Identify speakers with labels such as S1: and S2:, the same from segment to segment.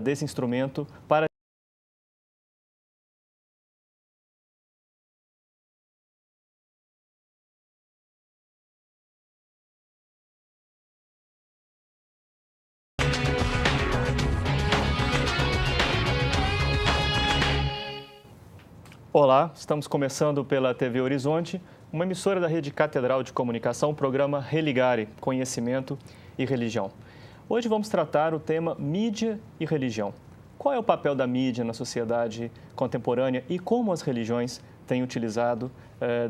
S1: desse instrumento para Olá, estamos começando pela TV Horizonte, uma emissora da Rede Catedral de Comunicação, o programa Religare, Conhecimento e Religião. Hoje vamos tratar o tema mídia e religião. Qual é o papel da mídia na sociedade contemporânea e como as religiões têm utilizado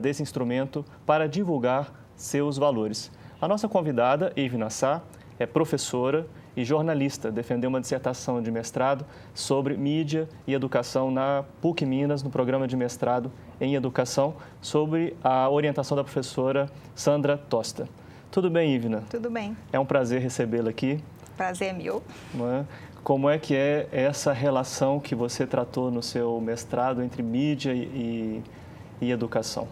S1: desse instrumento para divulgar seus valores? A nossa convidada, Ivna Sá, é professora e jornalista, defendeu uma dissertação de mestrado sobre mídia e educação na PUC Minas, no programa de mestrado em educação, sobre a orientação da professora Sandra Tosta. Tudo bem, Ivna?
S2: Tudo bem.
S1: É um prazer recebê-la aqui.
S2: Prazer é meu.
S1: Não é? Como é que é essa relação que você tratou no seu mestrado entre mídia e educação?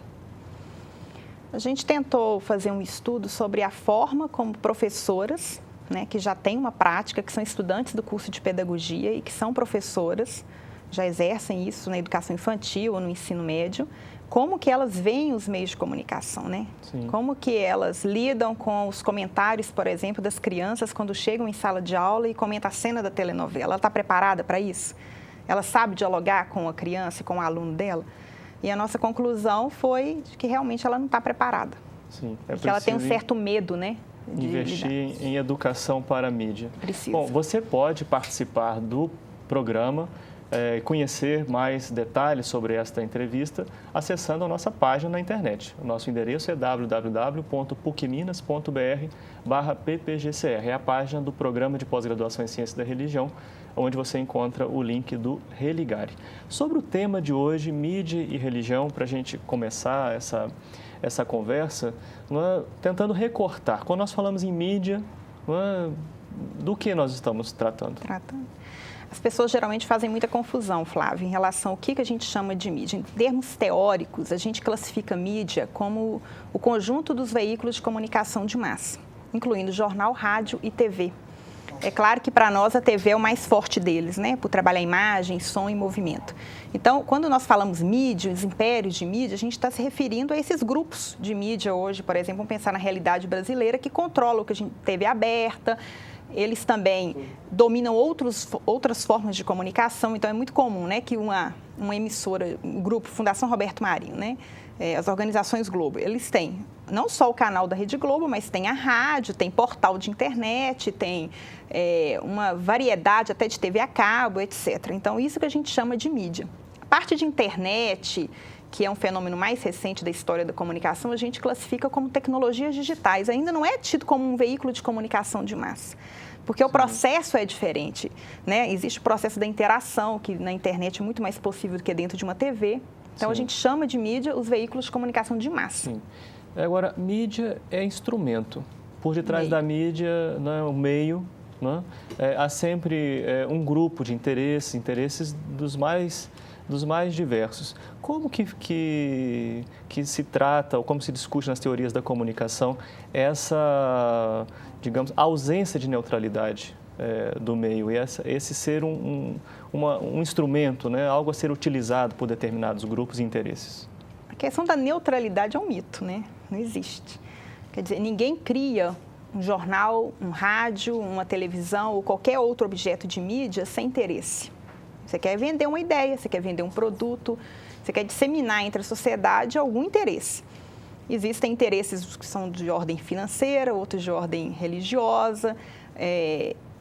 S2: A gente tentou fazer um estudo sobre a forma como professoras, que já têm uma prática, que são estudantes do curso de pedagogia e que são professoras, já exercem isso na educação infantil ou no ensino médio, como que elas veem os meios de comunicação, né?
S1: Sim.
S2: Como que elas lidam com os comentários, por exemplo, das crianças quando chegam em sala de aula e comentam a cena da telenovela. Ela está preparada para isso? Ela sabe dialogar com a criança e com o aluno dela? E a nossa conclusão foi de que realmente ela não está preparada.
S1: Sim,
S2: que ela tem um certo medo, né?
S1: Investir em educação para a mídia.
S2: Precisa.
S1: Bom, você pode participar do programa, conhecer mais detalhes sobre esta entrevista, acessando a nossa página na internet. O nosso endereço é www.pucminas.br/ppgcr. É a página do Programa de Pós-Graduação em Ciências da Religião, onde você encontra o link do Religare. Sobre o tema de hoje, mídia e religião, para a gente começar essa conversa, tentando recortar. Quando nós falamos em mídia, do que nós estamos tratando?
S2: As pessoas geralmente fazem muita confusão, Flávio, em relação ao que a gente chama de mídia. Em termos teóricos, a gente classifica mídia como o conjunto dos veículos de comunicação de massa, incluindo jornal, rádio e TV. É claro que para nós a TV é o mais forte deles, né? Por trabalhar imagem, som e movimento. Então, quando nós falamos mídia, os impérios de mídia, a gente está se referindo a esses grupos de mídia hoje, por exemplo, vamos pensar na realidade brasileira, que controla o que a gente TV aberta. Eles também dominam outras formas de comunicação, então é muito comum, né, que uma emissora, um grupo, Fundação Roberto Marinho, né, as organizações Globo, eles têm não só o canal da Rede Globo, mas tem a rádio, tem portal de internet, tem uma variedade até de TV a cabo, etc. Então, isso que a gente chama de mídia. A parte de internet, que é um fenômeno mais recente da história da comunicação, a gente classifica como tecnologias digitais. Ainda não é tido como um veículo de comunicação de massa, porque o processo é diferente, né? Existe o processo da interação, que na internet é muito mais possível do que dentro de uma TV. Então, a gente chama de mídia os veículos de comunicação de massa.
S1: Sim. Agora, mídia é instrumento. Por detrás da mídia, o meio, há sempre um grupo de interesses dos mais diversos. Como que se trata, ou como se discute nas teorias da comunicação, essa, digamos, ausência de neutralidade do meio, e esse ser um instrumento, né, algo a ser utilizado por determinados grupos e interesses?
S2: A questão da neutralidade é um mito, né? Não existe. Quer dizer, ninguém cria um jornal, um rádio, uma televisão ou qualquer outro objeto de mídia sem interesse. Você quer vender uma ideia, você quer vender um produto, você quer disseminar entre a sociedade algum interesse. Existem interesses que são de ordem financeira, outros de ordem religiosa,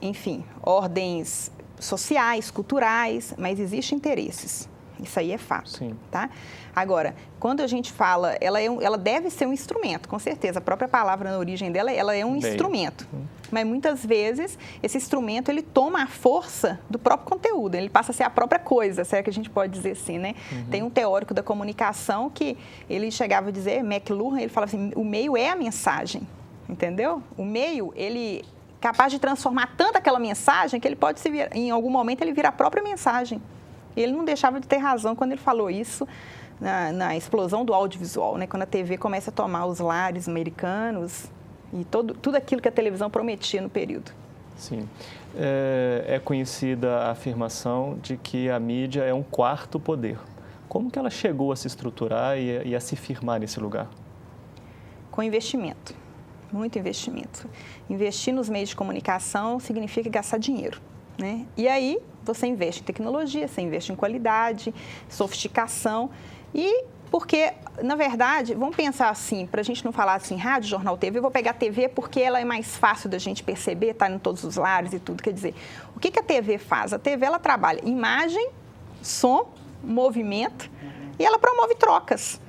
S2: enfim, ordens sociais, culturais, mas existem interesses. Isso aí é fato.
S1: Sim.
S2: Tá? Agora, quando a gente fala, ela deve ser um instrumento, com certeza. A própria palavra na origem dela, ela é um instrumento. Mas muitas vezes, esse instrumento, ele toma a força do próprio conteúdo. Ele passa a ser a própria coisa, será que a gente pode dizer assim, né? Tem um teórico da comunicação que ele chegava a dizer, McLuhan, ele falava assim, o meio é a mensagem, entendeu? O meio, ele é capaz de transformar tanto aquela mensagem que ele pode, em algum momento, ele vira a própria mensagem. E ele não deixava de ter razão quando ele falou isso na explosão do audiovisual, né? Quando a TV começa a tomar os lares americanos e tudo aquilo que a televisão prometia no período.
S1: Sim. É conhecida a afirmação de que a mídia é um quarto poder. Como que ela chegou a se estruturar e a se firmar nesse lugar?
S2: Com investimento, muito investimento. Investir nos meios de comunicação significa gastar dinheiro, né? E aí você investe em tecnologia, você investe em qualidade, sofisticação e porque, na verdade, vamos pensar assim, para a gente não falar assim, rádio, jornal, TV, eu vou pegar a TV porque ela é mais fácil da gente perceber, está em todos os lares e tudo. Quer dizer, o que a TV faz? A TV, ela trabalha imagem, som, movimento e ela promove trocas,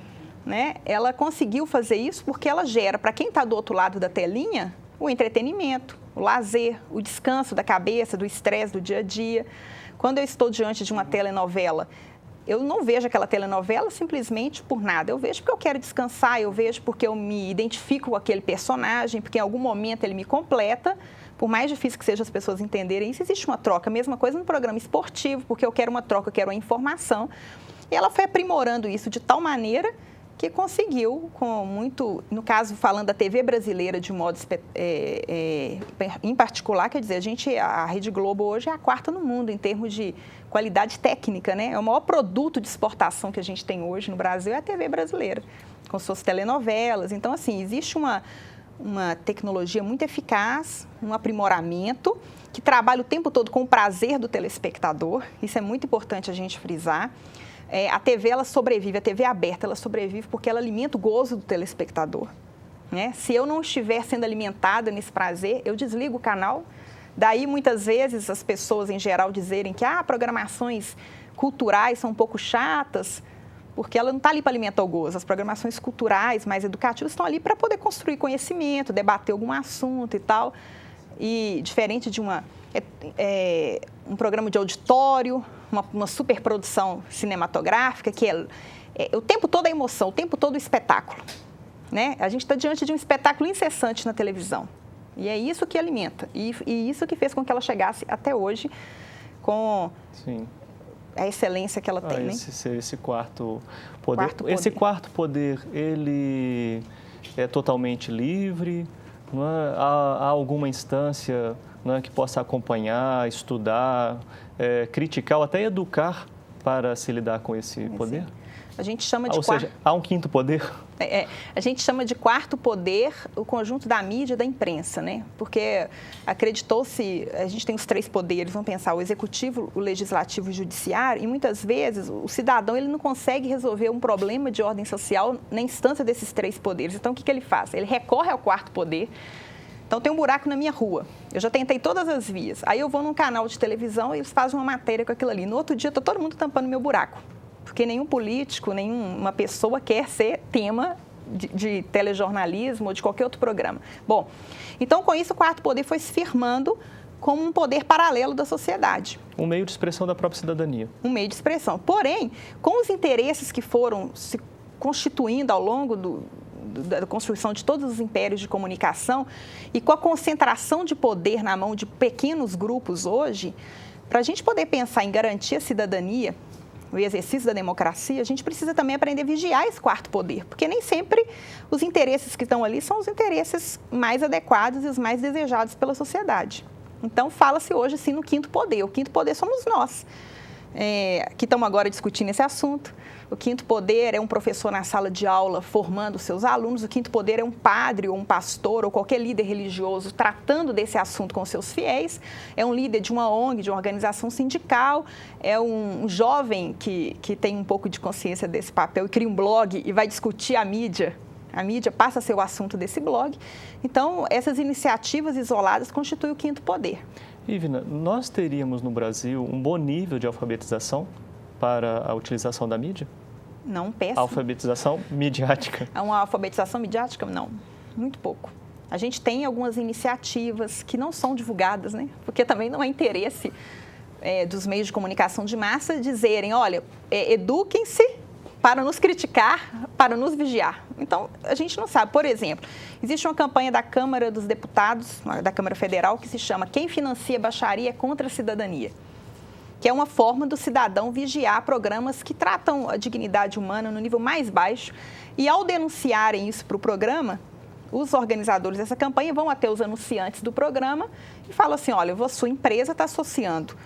S2: né? Ela conseguiu fazer isso porque ela gera, para quem está do outro lado da telinha, o entretenimento, o lazer, o descanso da cabeça, do estresse do dia a dia. Quando eu estou diante de uma telenovela, eu não vejo aquela telenovela simplesmente por nada. Eu vejo porque eu quero descansar, eu vejo porque eu me identifico com aquele personagem, porque em algum momento ele me completa. Por mais difícil que seja as pessoas entenderem isso, existe uma troca. A mesma coisa no programa esportivo, porque eu quero uma troca, eu quero uma informação. E ela foi aprimorando isso de tal maneira que conseguiu, com muito, no caso, falando da TV brasileira de um modo em particular, quer dizer, a Rede Globo hoje é a quarta no mundo em termos de qualidade técnica, né? É o maior produto de exportação que a gente tem hoje no Brasil é a TV brasileira, com suas telenovelas. Então, assim, existe uma tecnologia muito eficaz, um aprimoramento, que trabalha o tempo todo com o prazer do telespectador. Isso é muito importante a gente frisar. A TV, ela sobrevive, a TV aberta, ela sobrevive porque ela alimenta o gozo do telespectador, né? Se eu não estiver sendo alimentada nesse prazer, eu desligo o canal. Daí, muitas vezes, as pessoas, em geral, dizerem que programações culturais são um pouco chatas, porque ela não está ali para alimentar o gozo. As programações culturais, mais educativas, estão ali para poder construir conhecimento, debater algum assunto e tal. E diferente de um programa de auditório, uma superprodução cinematográfica, que é o tempo todo a emoção, o tempo todo o espetáculo, né? A gente está diante de um espetáculo incessante na televisão. E é isso que alimenta. E isso que fez com que ela chegasse até hoje com
S1: Sim.
S2: a excelência que ela tem, né?
S1: Esse quarto poder. Esse quarto poder, ele é totalmente livre? Não é? Há alguma instância, não é, que possa acompanhar, estudar, criticar ou até educar para se lidar com esse poder?
S2: Sim. A gente chama de
S1: Ou seja, há um quinto poder?
S2: A gente chama de quarto poder o conjunto da mídia e da imprensa, né? Porque acreditou-se, a gente tem os três poderes, vamos pensar, o executivo, o legislativo e o judiciário, e muitas vezes o cidadão ele não consegue resolver um problema de ordem social na instância desses três poderes. Então, o que ele faz? Ele recorre ao quarto poder. Então, tem um buraco na minha rua. Eu já tentei todas as vias. Aí eu vou num canal de televisão e eles fazem uma matéria com aquilo ali. No outro dia, está todo mundo tampando meu buraco. Porque nenhum político, nenhuma pessoa quer ser tema de telejornalismo ou de qualquer outro programa. Bom, então com isso o quarto poder foi se firmando como um poder paralelo da sociedade.
S1: Um meio de expressão da própria cidadania.
S2: Um meio de expressão. Porém, com os interesses que foram se constituindo ao longo da construção de todos os impérios de comunicação e com a concentração de poder na mão de pequenos grupos hoje, para a gente poder pensar em garantir a cidadania, o exercício da democracia, a gente precisa também aprender a vigiar esse quarto poder, porque nem sempre os interesses que estão ali são os interesses mais adequados e os mais desejados pela sociedade. Então, fala-se hoje, sim, no quinto poder. O quinto poder somos nós, que estamos agora discutindo esse assunto. O quinto poder é um professor na sala de aula formando seus alunos. O quinto poder é um padre ou um pastor ou qualquer líder religioso tratando desse assunto com seus fiéis. É um líder de uma ONG, de uma organização sindical. É um jovem que tem um pouco de consciência desse papel e cria um blog e vai discutir a mídia. A mídia passa a ser o assunto desse blog. Então, essas iniciativas isoladas constituem o quinto poder.
S1: Ivna, nós teríamos no Brasil um bom nível de alfabetização para a utilização da mídia?
S2: Não, péssimo.
S1: Alfabetização midiática?
S2: Uma alfabetização midiática? Não, muito pouco. A gente tem algumas iniciativas que não são divulgadas, né? Porque também não é interesse dos meios de comunicação de massa dizerem, olha, eduquem-se para nos criticar, para nos vigiar. Então, a gente não sabe. Por exemplo, existe uma campanha da Câmara dos Deputados, da Câmara Federal, que se chama Quem Financia Baixaria contra a Cidadania, que é uma forma do cidadão vigiar programas que tratam a dignidade humana no nível mais baixo. E, ao denunciarem isso para o programa, os organizadores dessa campanha vão até os anunciantes do programa e falam assim, olha, sua empresa está associando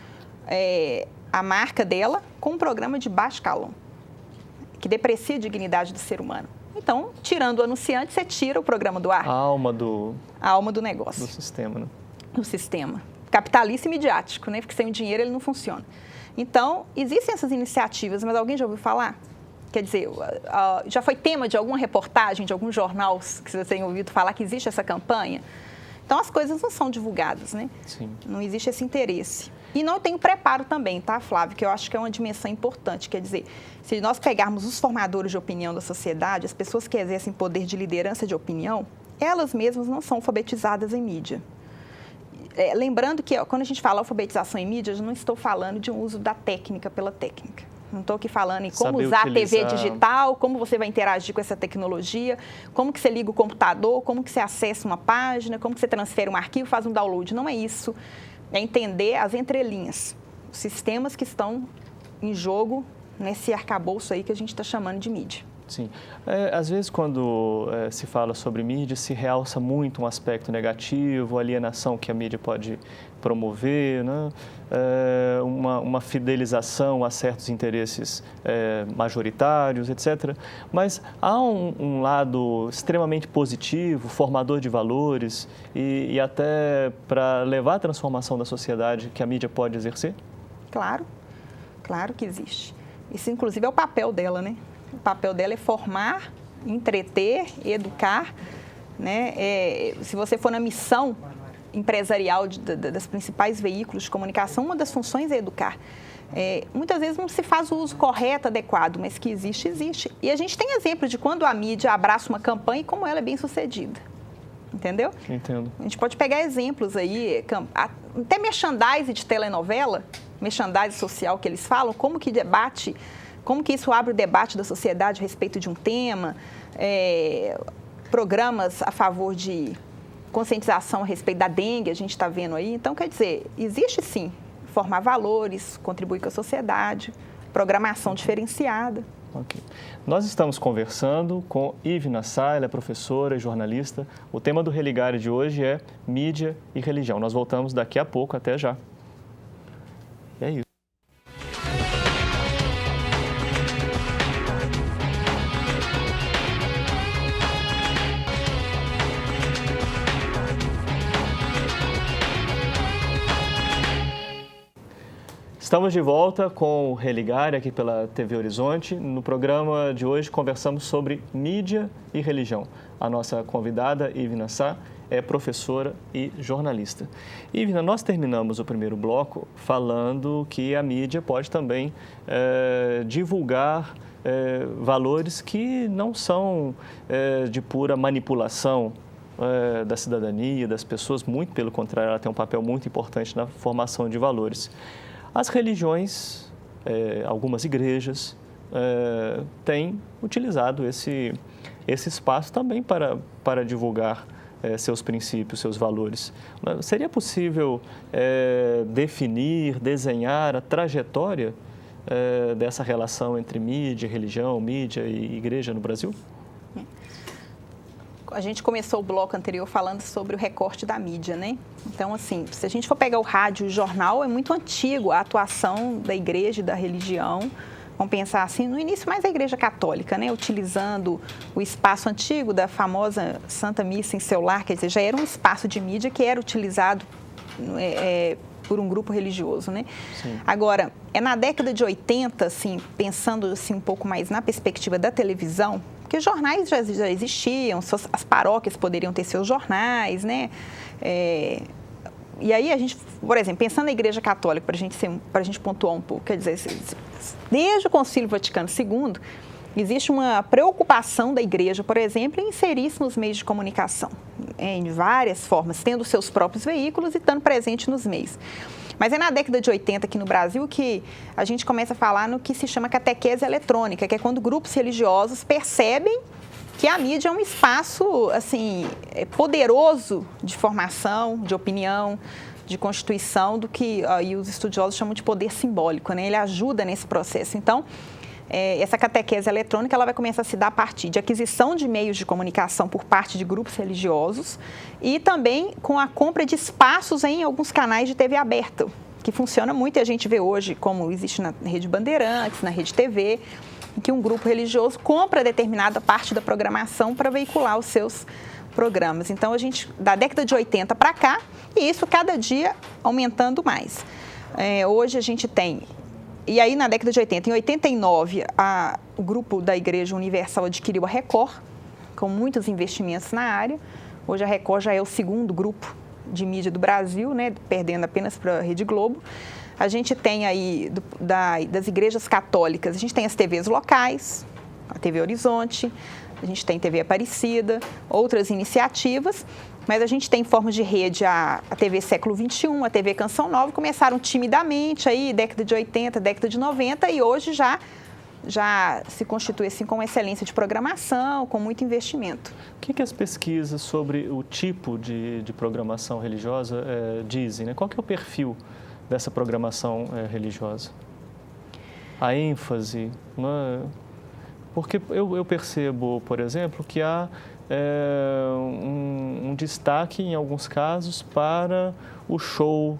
S2: a marca dela com um programa de baixo calão, que deprecia a dignidade do ser humano. Então, tirando o anunciante, você tira o programa do ar.
S1: A alma do
S2: negócio.
S1: Do sistema, né?
S2: Do sistema. Capitalista e midiático, né? Porque sem o dinheiro ele não funciona. Então, existem essas iniciativas, mas alguém já ouviu falar? Quer dizer, já foi tema de alguma reportagem, de algum jornal que você tenha ouvido falar que existe essa campanha? Então, as coisas não são divulgadas, né?
S1: Sim.
S2: Não existe esse interesse. E não tem o preparo também, tá, Flávio? Que eu acho que é uma dimensão importante. Quer dizer, se nós pegarmos os formadores de opinião da sociedade, as pessoas que exercem poder de liderança de opinião, elas mesmas não são alfabetizadas em mídia. Lembrando que quando a gente fala alfabetização em mídia, eu não estou falando de um uso da técnica pela técnica. Não estou aqui falando em como usar a TV digital, como você vai interagir com essa tecnologia, como que você liga o computador, como que você acessa uma página, como que você transfere um arquivo, faz um download. Não é isso. É entender as entrelinhas, os sistemas que estão em jogo nesse arcabouço aí que a gente está chamando de mídia.
S1: Sim. Às vezes, quando se fala sobre mídia, se realça muito um aspecto negativo, a alienação que a mídia pode promover, né? Uma fidelização a certos interesses majoritários, etc. Mas há um lado extremamente positivo, formador de valores e até para levar a transformação da sociedade que a mídia pode exercer?
S2: Claro, claro que existe. Isso, inclusive, é o papel dela, né? O papel dela é formar, entreter, educar, né? Se você for na missão empresarial das principais veículos de comunicação, uma das funções é educar. Muitas vezes não se faz o uso correto, adequado, mas que existe, existe. E a gente tem exemplo de quando a mídia abraça uma campanha e como ela é bem sucedida. Entendeu?
S1: Entendo.
S2: A gente pode pegar exemplos aí, até merchandising de telenovela, merchandising social que eles falam, como que isso abre o debate da sociedade a respeito de um tema, programas a favor de conscientização a respeito da dengue, a gente está vendo aí. Então, quer dizer, existe sim formar valores, contribuir com a sociedade, programação diferenciada.
S1: Ok. Nós estamos conversando com Ivna Sá, ela é professora e jornalista. O tema do Religare de hoje é mídia e religião. Nós voltamos daqui a pouco, até já. E é isso. Estamos de volta com o Religare aqui pela TV Horizonte. No programa de hoje conversamos sobre mídia e religião. A nossa convidada, Ivna Sá, é professora e jornalista. Ivna, nós terminamos o primeiro bloco falando que a mídia pode também divulgar valores que não são de pura manipulação da cidadania, das pessoas. Muito pelo contrário, ela tem um papel muito importante na formação de valores. As religiões, algumas igrejas, têm utilizado esse espaço também para divulgar seus princípios, seus valores. Seria possível definir, desenhar a trajetória dessa relação entre mídia, religião, mídia e igreja no Brasil?
S2: A gente começou o bloco anterior falando sobre o recorte da mídia, né? Então, assim, se a gente for pegar o rádio e o jornal, é muito antigo a atuação da igreja e da religião. Vamos pensar assim, no início mais a igreja católica, né? Utilizando o espaço antigo da famosa Santa Missa em seu lar, quer dizer, já era um espaço de mídia que era utilizado por um grupo religioso, né?
S1: Sim.
S2: Agora, na década de 80, assim, pensando assim, um pouco mais na perspectiva da televisão, porque jornais já existiam, as paróquias poderiam ter seus jornais, né? E aí a gente, por exemplo, pensando na Igreja Católica, para a gente pontuar um pouco, quer dizer, desde o Concílio Vaticano II, existe uma preocupação da Igreja, por exemplo, em inserir-se nos meios de comunicação, em várias formas, tendo seus próprios veículos e estando presente nos meios. Mas é na década de 80 aqui no Brasil que a gente começa a falar no que se chama catequese eletrônica, que é quando grupos religiosos percebem que a mídia é um espaço assim, poderoso de formação, de opinião, de constituição, do que aí os estudiosos chamam de poder simbólico, né? Ele ajuda nesse processo. Então, essa catequese eletrônica ela vai começar a se dar a partir de aquisição de meios de comunicação por parte de grupos religiosos e também com a compra de espaços em alguns canais de TV aberta, que funciona muito e a gente vê hoje como existe na Rede Bandeirantes, na Rede TV, em que um grupo religioso compra determinada parte da programação para veicular os seus programas. Então, a gente, da década de 80 para cá, e isso cada dia aumentando mais. Hoje a gente tem, e aí na década de 80, em 89, o grupo da Igreja Universal adquiriu a Record, com muitos investimentos na área. Hoje a Record já é o segundo grupo de mídia do Brasil, né, perdendo apenas para a Rede Globo. A gente tem aí, das igrejas católicas, a gente tem as TVs locais, a TV Horizonte, a gente tem TV Aparecida, outras iniciativas, mas a gente tem formas de rede a TV Século XXI, a TV Canção Nova, começaram timidamente aí, década de 80, década de 90, e hoje já se constitui assim com excelência de programação, com muito investimento.
S1: O que as pesquisas sobre o tipo de programação religiosa dizem, né? Qual que é o perfil dessa programação religiosa? A ênfase, né? Porque eu percebo, por exemplo, que há um destaque, em alguns casos, para o show,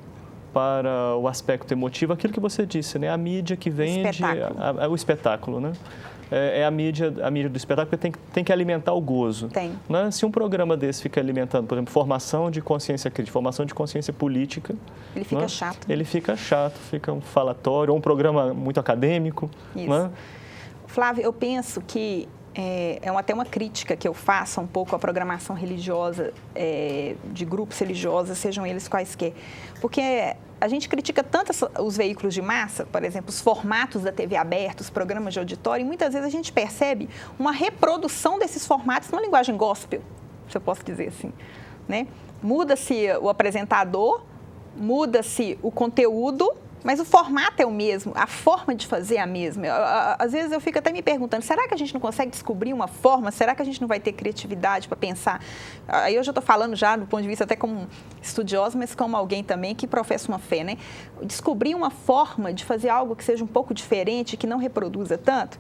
S1: para o aspecto emotivo, aquilo que você disse, né? A mídia que vende o espetáculo, né? A mídia do espetáculo tem que alimentar o gozo.
S2: Tem.
S1: Né? Se um programa desse fica alimentando, por exemplo, formação de consciência crítica, formação de consciência política...
S2: Ele fica chato.
S1: Ele fica chato, fica um falatório, ou um programa muito acadêmico.
S2: Isso.
S1: Né?
S2: Flávio, eu penso que até uma crítica que eu faço um pouco à programação religiosa, de grupos religiosos, sejam eles quaisquer. Porque a gente critica tanto os veículos de massa, por exemplo, os formatos da TV aberta, os programas de auditório, e muitas vezes a gente percebe uma reprodução desses formatos numa linguagem gospel, se eu posso dizer assim, né? Muda-se o apresentador, muda-se o conteúdo, mas o formato é o mesmo, a forma de fazer é a mesma. Às vezes eu fico até me perguntando, será que a gente não consegue descobrir uma forma? Será que a gente não vai ter criatividade para pensar? Aí eu já estou falando já do ponto de vista até como estudiosa, mas como alguém também que professa uma fé, né? Descobrir uma forma de fazer algo que seja um pouco diferente, que não reproduza tanto.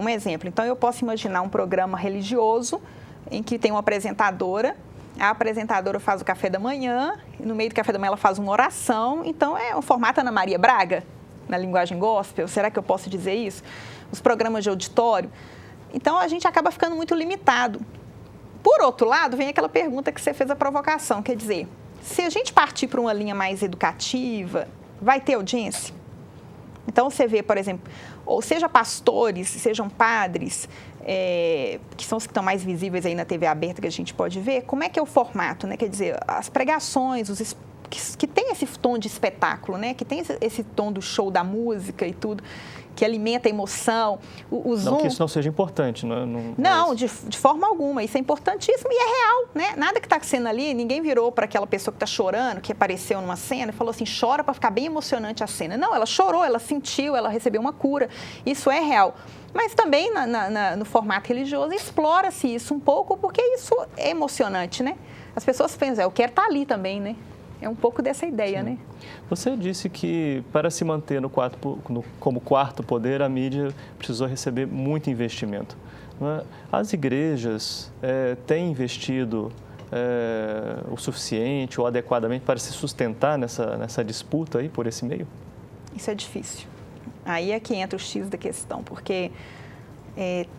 S2: Um exemplo, então eu posso imaginar um programa religioso em que tem uma apresentadora. A apresentadora faz o café da manhã, e no meio do café da manhã ela faz uma oração, então é um formato Ana Maria Braga, na linguagem gospel, será que eu posso dizer isso? Os programas de auditório. Então a gente acaba ficando muito limitado. Por outro lado, vem aquela pergunta que você fez a provocação, quer dizer, se a gente partir para uma linha mais educativa, vai ter audiência? Então você vê, por exemplo, ou seja pastores, sejam padres, que são os que estão mais visíveis aí na TV aberta que a gente pode ver, como é que é o formato, né? Quer dizer, as pregações, que tem esse tom de espetáculo, né? Que tem esse tom do show da música e tudo, que alimenta a emoção.
S1: Não que isso não seja importante,
S2: não, de forma alguma. Isso é importantíssimo e é real, né? Nada que está sendo ali, ninguém virou para aquela pessoa que está chorando, que apareceu numa cena e falou assim, chora para ficar bem emocionante a cena. Não, ela chorou, ela sentiu, ela recebeu uma cura. Isso é real. Mas também no formato religioso explora-se isso um pouco, porque isso é emocionante, né? As pessoas pensam, eu quero estar ali também, né? É um pouco dessa ideia, né?
S1: Você disse que para se manter como quarto poder, a mídia precisou receber muito investimento. Não é? As igrejas têm investido o suficiente ou adequadamente para se sustentar nessa disputa aí por esse meio?
S2: Isso é difícil. Aí é que entra o X da questão, porque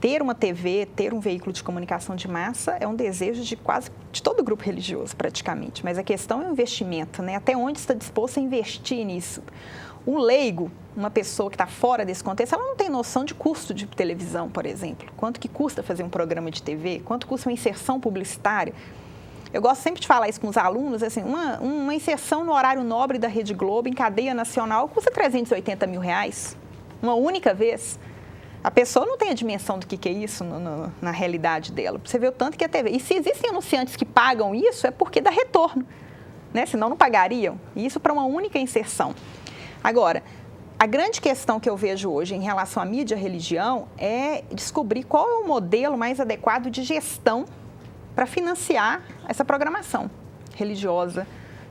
S2: ter uma TV, ter um veículo de comunicação de massa é um desejo de todo grupo religioso, praticamente. Mas a questão é o investimento, né? Até onde está disposto a investir nisso? Um leigo, uma pessoa que está fora desse contexto, ela não tem noção de custo de televisão, por exemplo. Quanto que custa fazer um programa de TV? Quanto custa uma inserção publicitária? Eu gosto sempre de falar isso com os alunos, assim, uma inserção no horário nobre da Rede Globo, em cadeia nacional, custa R$380 mil, uma única vez. A pessoa não tem a dimensão do que é isso na realidade dela. Você vê o tanto que a TV... E se existem anunciantes que pagam isso, é porque dá retorno, né? Senão não pagariam. E isso para uma única inserção. Agora, a grande questão que eu vejo hoje em relação à mídia e religião é descobrir qual é o modelo mais adequado de gestão para financiar essa programação religiosa,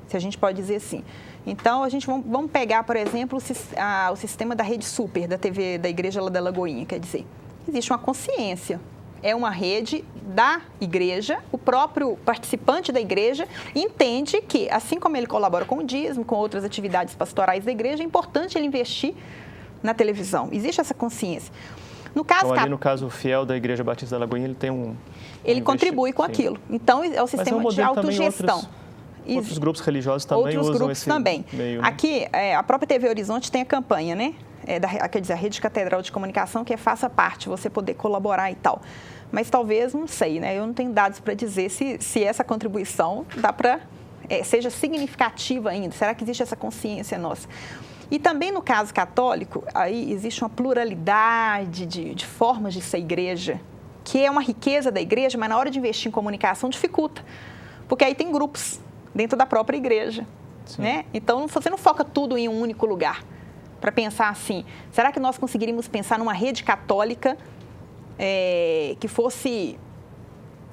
S2: se a gente pode dizer assim. Então, vamos pegar, por exemplo, o sistema da Rede Super, da TV da Igreja lá da Lagoinha, quer dizer, existe uma consciência. É uma rede da igreja, o próprio participante da igreja entende que, assim como ele colabora com o dízimo, com outras atividades pastorais da igreja, é importante ele investir na televisão. Existe essa consciência.
S1: No caso, o fiel da Igreja Batista da Lagoinha, ele tem
S2: ele contribui com aquilo. Então, é o sistema de autogestão.
S1: Outros grupos religiosos também usam esse meio, né?
S2: Aqui, a própria TV Horizonte tem a campanha, né? Quer dizer, a Rede Catedral de Comunicação, que faça parte, você poder colaborar e tal. Mas talvez, não sei, né? Eu não tenho dados para dizer se essa contribuição seja significativa ainda. Será que existe essa consciência nossa? E também no caso católico, aí existe uma pluralidade de formas de ser igreja, que é uma riqueza da igreja, mas na hora de investir em comunicação dificulta. Porque aí tem grupos dentro da própria igreja, né? Então, você não foca tudo em um único lugar. Para pensar assim, será que nós conseguiríamos pensar numa rede católica que fosse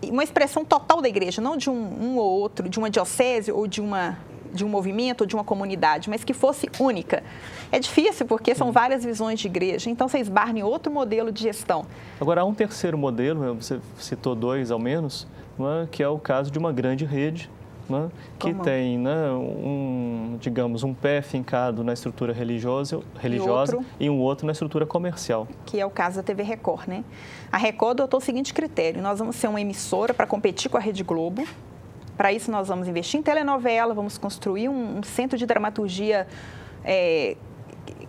S2: uma expressão total da igreja, não de um ou outro, de uma diocese ou de um movimento ou de uma comunidade, mas que fosse única? É difícil porque são várias visões de igreja, então você esbarra em outro modelo de gestão.
S1: Agora, há um terceiro modelo, você citou dois ao menos, que é o caso de uma grande rede, que tem digamos, um pé fincado na estrutura religiosa e um outro na estrutura comercial.
S2: Que é o caso da TV Record, né? A Record adotou o seguinte critério: nós vamos ser uma emissora para competir com a Rede Globo. Para isso, nós vamos investir em telenovela, vamos construir um centro de dramaturgia,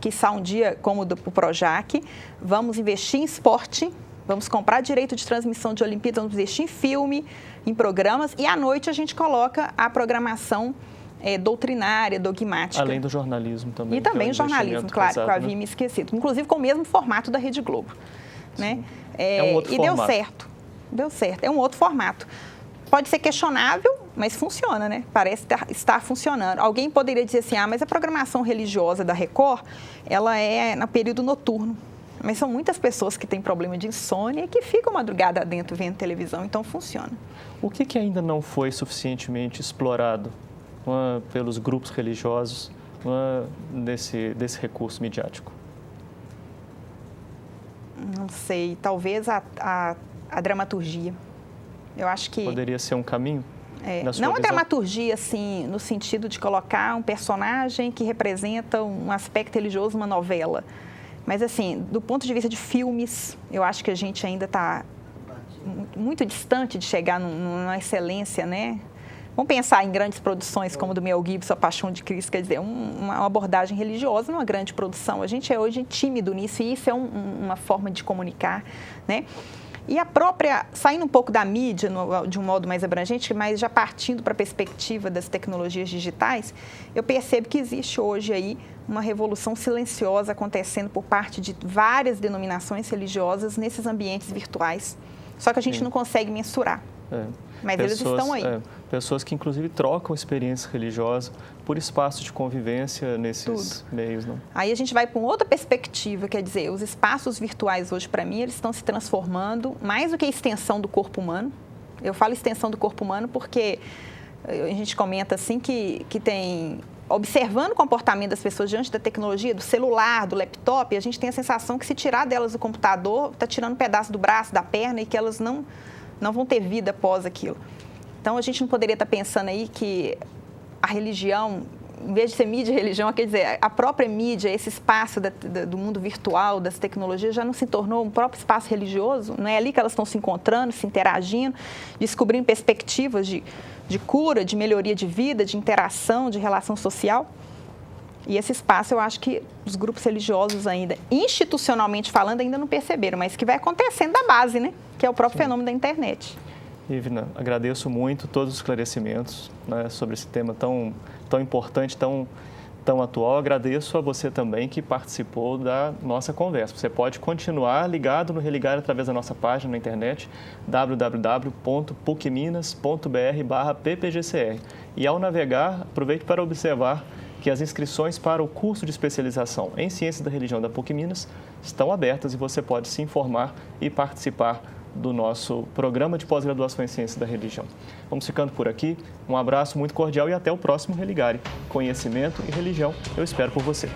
S2: quiçá um dia como o do Projac, vamos investir em esporte, vamos comprar direito de transmissão de Olimpíadas, vamos investir em filme, em programas, e à noite a gente coloca a programação doutrinária, dogmática.
S1: Além do jornalismo também.
S2: E também o jornalismo, claro, que eu havia me esquecido. Inclusive com o mesmo formato da Rede Globo. Né?
S1: É um outro formato.
S2: Deu certo. É um outro formato. Pode ser questionável, mas funciona, né? Parece estar funcionando. Alguém poderia dizer assim, mas a programação religiosa da Record, ela é no período noturno. Mas são muitas pessoas que têm problema de insônia e que ficam madrugada dentro vendo televisão, então funciona.
S1: O que ainda não foi suficientemente explorado pelos grupos religiosos desse recurso midiático?
S2: Não sei, talvez a dramaturgia. Eu acho que...
S1: Poderia ser um caminho?
S2: Não a dramaturgia, assim, no sentido de colocar um personagem que representa um aspecto religioso, uma novela. Mas, assim, do ponto de vista de filmes, eu acho que a gente ainda está muito distante de chegar numa excelência, né? Vamos pensar em grandes produções como do Mel Gibson, A Paixão de Cristo, quer dizer, uma abordagem religiosa numa grande produção. A gente é hoje tímido nisso e isso é uma forma de comunicar, né? E a própria, saindo um pouco da mídia de um modo mais abrangente, mas já partindo para a perspectiva das tecnologias digitais, eu percebo que existe hoje aí uma revolução silenciosa acontecendo por parte de várias denominações religiosas nesses ambientes virtuais. Só que a gente não consegue mensurar. Mas eles estão aí.
S1: Pessoas que, inclusive, trocam experiência religiosa por espaços de convivência nesses meios. Não?
S2: Aí a gente vai para uma outra perspectiva, quer dizer, os espaços virtuais hoje, para mim, eles estão se transformando mais do que a extensão do corpo humano. Eu falo extensão do corpo humano porque a gente comenta assim que tem... Observando o comportamento das pessoas diante da tecnologia, do celular, do laptop, a gente tem a sensação que se tirar delas o computador, está tirando um pedaço do braço, da perna e que elas não vão ter vida após aquilo. Então, a gente não poderia estar pensando aí que a religião, em vez de ser mídia e religião, quer dizer, a própria mídia, esse espaço do mundo virtual, das tecnologias, já não se tornou um próprio espaço religioso? Não é ali que elas estão se encontrando, se interagindo, descobrindo perspectivas de cura, de melhoria de vida, de interação, de relação social? E esse espaço, eu acho que os grupos religiosos ainda, institucionalmente falando, ainda não perceberam, mas que vai acontecendo da base, né? Que é o próprio fenômeno da internet.
S1: Ivna, agradeço muito todos os esclarecimentos, né, sobre esse tema tão importante, tão atual. Agradeço a você também que participou da nossa conversa. Você pode continuar ligado no Religar através da nossa página na internet, www.pucminas.br/ppgcr. E ao navegar, aproveite para observar que as inscrições para o curso de especialização em Ciências da Religião da PUC Minas estão abertas e você pode se informar e participar do nosso programa de pós-graduação em Ciência da Religião. Vamos ficando por aqui. Um abraço muito cordial e até o próximo Religare. Conhecimento e religião, eu espero por você.